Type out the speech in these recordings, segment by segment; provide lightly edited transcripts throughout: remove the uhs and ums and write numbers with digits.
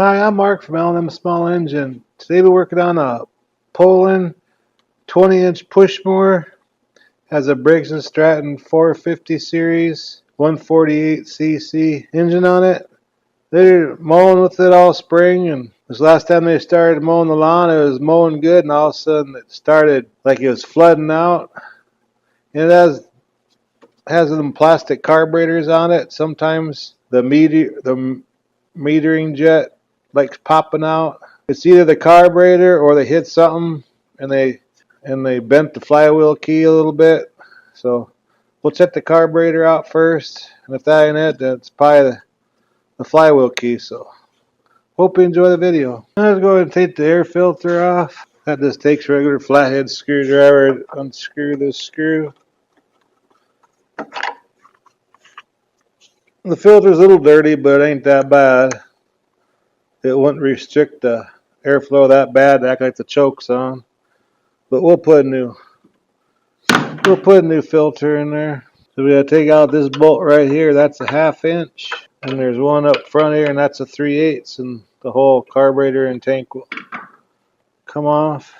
Hi, I'm Mark from L&M Small Engine. Today we're working on a Poulan 20-inch push mower. Has a Briggs & Stratton 450 series 148cc engine on it. They're mowing with it all spring, and this last time they started mowing the lawn, it was mowing good, and all of a sudden it started like it was flooding out. And it has them plastic carburetors on it. Sometimes the metering jet like popping out. It's either the carburetor or they hit something and they bent the flywheel key a little bit. So we'll check the carburetor out first, and if that ain't it, then it's probably the flywheel key. So hope you enjoy the video. Let's go ahead and take the air filter off. That just takes regular flathead screwdriver to unscrew this screw. The filter's a little dirty, but it ain't that bad. It wouldn't restrict the airflow that bad to act like the choke's on. But we'll put a new filter in there. So we gotta take out this bolt right here. That's a 1/2 inch, and there's one up front here, and that's a 3/8, and the whole carburetor and tank will come off.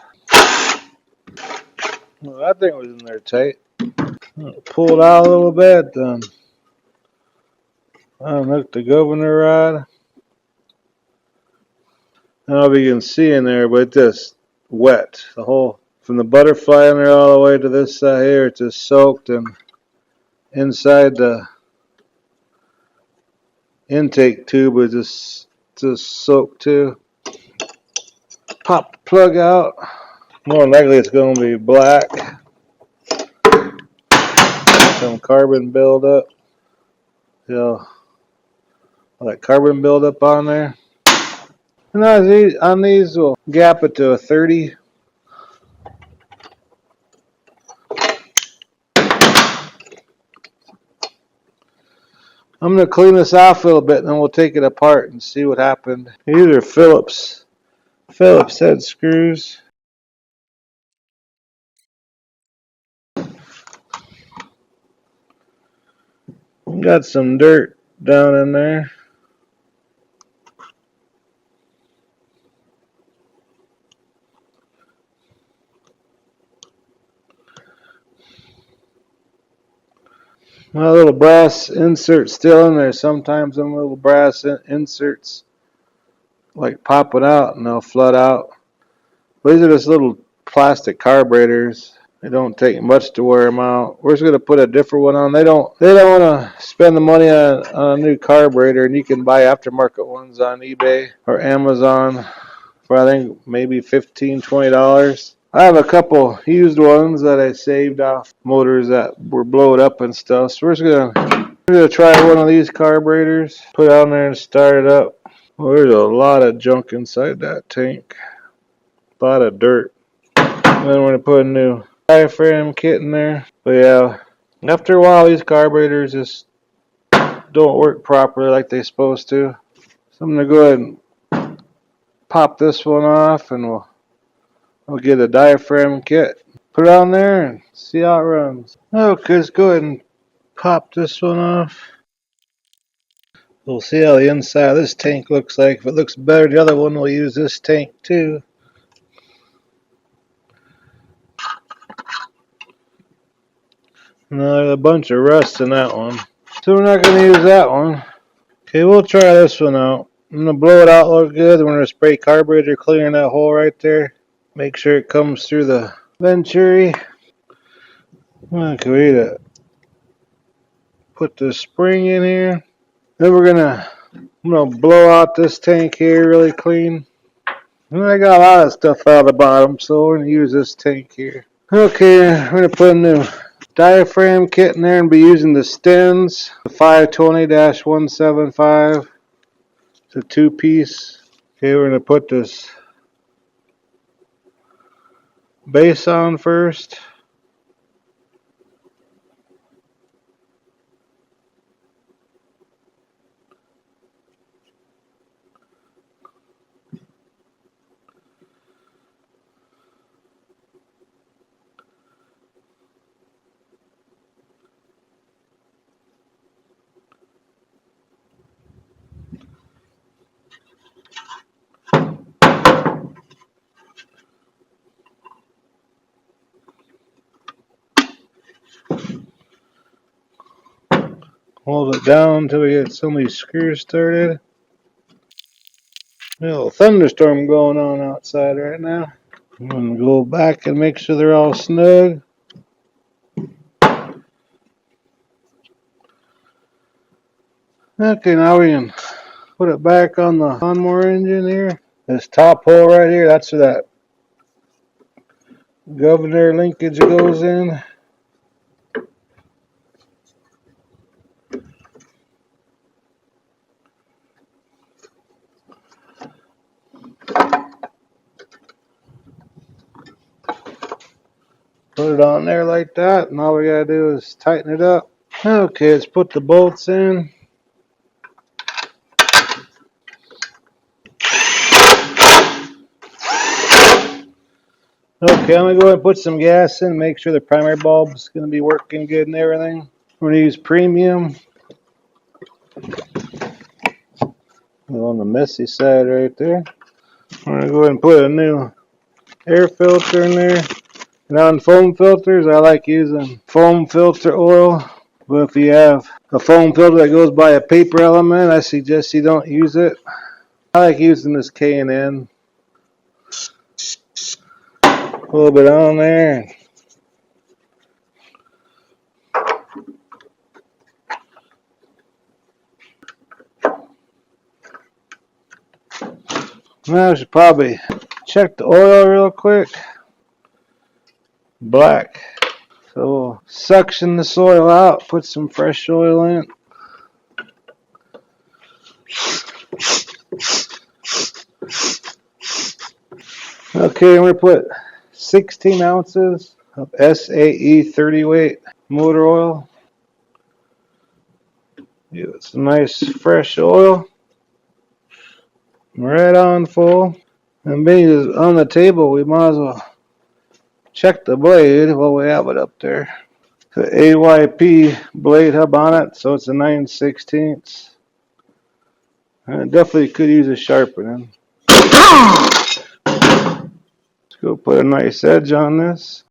Well, that thing was in there tight. Pull it out a little bit. Unhook the governor rod. I don't know if you can see in there, but it's just wet. The whole, from the butterfly in there all the way to this side here, it's just soaked, and inside the intake tube is just soaked too. Pop the plug out. More than likely it's going to be black. Some carbon buildup. You know, all that carbon buildup on there. And on these we'll gap it to a 30. I'm going to clean this off a little bit, and then we'll take it apart and see what happened. These are Phillips head screws. Got some dirt down in there. My little brass insert still in there. Sometimes them little brass inserts like popping out and they'll flood out. These are just little plastic carburetors. They don't take much to wear them out. We're just gonna put a different one on. They don't want to spend the money on a new carburetor, and you can buy aftermarket ones on eBay or Amazon for I think maybe $15-20. I have a couple used ones that I saved off motors that were blown up and stuff. So we're gonna try one of these carburetors, put it on there and start it up. Well, there's a lot of junk inside that tank. A lot of dirt. And then we're going to put a new diaphragm kit in there. But yeah, after a while these carburetors just don't work properly like they're supposed to. So I'm going to go ahead and pop this one off, and we'll get a diaphragm kit. Put it on there and see how it runs. Okay, let's go ahead and pop this one off. We'll see how the inside of this tank looks like. If it looks better, the other one will use this tank too. No, there's a bunch of rust in that one. So we're not going to use that one. Okay, we'll try this one out. I'm going to blow it out look good. We're going to spray carburetor cleaner in that hole right there. Make sure it comes through the venturi. Okay, we need to put the spring in here. Then I'm going to blow out this tank here really clean. And I got a lot of stuff out of the bottom, so we're going to use this tank here. Okay, we're going to put a new diaphragm kit in there and be using the Stens, the 520-175. It's a 2-piece. Okay, we're going to put this base on first. Hold it down until we get some of these screws started. A little thunderstorm going on outside right now. I'm going to go back and make sure they're all snug. Okay, now we can put it back on the lawnmower engine here. This top hole right here, that's where that governor linkage goes in. Put it on there like that, and all we gotta do is tighten it up. Okay, let's put the bolts in. Okay, I'm gonna go ahead and put some gas in, make sure the primary bulb's gonna be working good and everything. We're gonna use premium. On the messy side right there. I'm gonna go ahead and put a new air filter in there. And on foam filters, I like using foam filter oil. But if you have a foam filter that goes by a paper element, I suggest you don't use it. I like using this K&N. A little bit on there. Now I should probably check the oil real quick. Black. So we'll suction the soil out, put some fresh oil in. Okay, we're going to put 16 ounces of SAE 30 weight motor oil. Give it some nice fresh oil. Right on full. And being it's on the table, we might as well check the blade while we have it up there. The AYP blade hub on it, so it's a 9/16. And it definitely could use a sharpening. Let's go put a nice edge on this.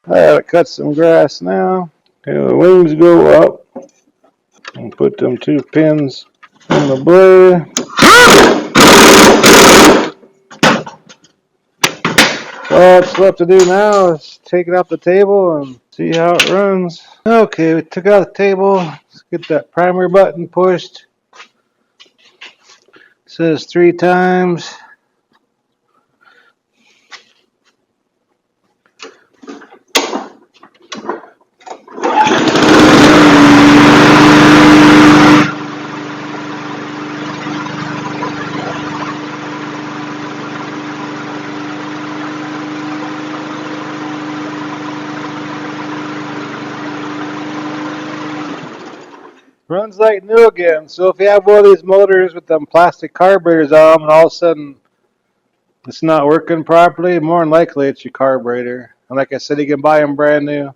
I gotta cut some grass now. Okay, the wings go up. And put them 2 pins on the blade. All that's left to do now is take it off the table and see how it runs. Okay, we took out the table. Let's get that primer button pushed. It says 3 times. Runs like new again. So if you have one of these motors with them plastic carburetors on them and all of a sudden it's not working properly, more than likely it's your carburetor. And like I said, you can buy them brand new.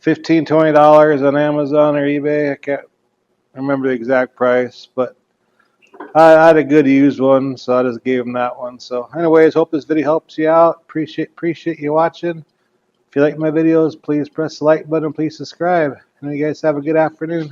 $15, $20 on Amazon or eBay. I can't remember the exact price, but I had a good used one, so I just gave them that one. So anyways, hope this video helps you out. Appreciate you watching. If you like my videos, please press the like button. Please subscribe. And you guys have a good afternoon.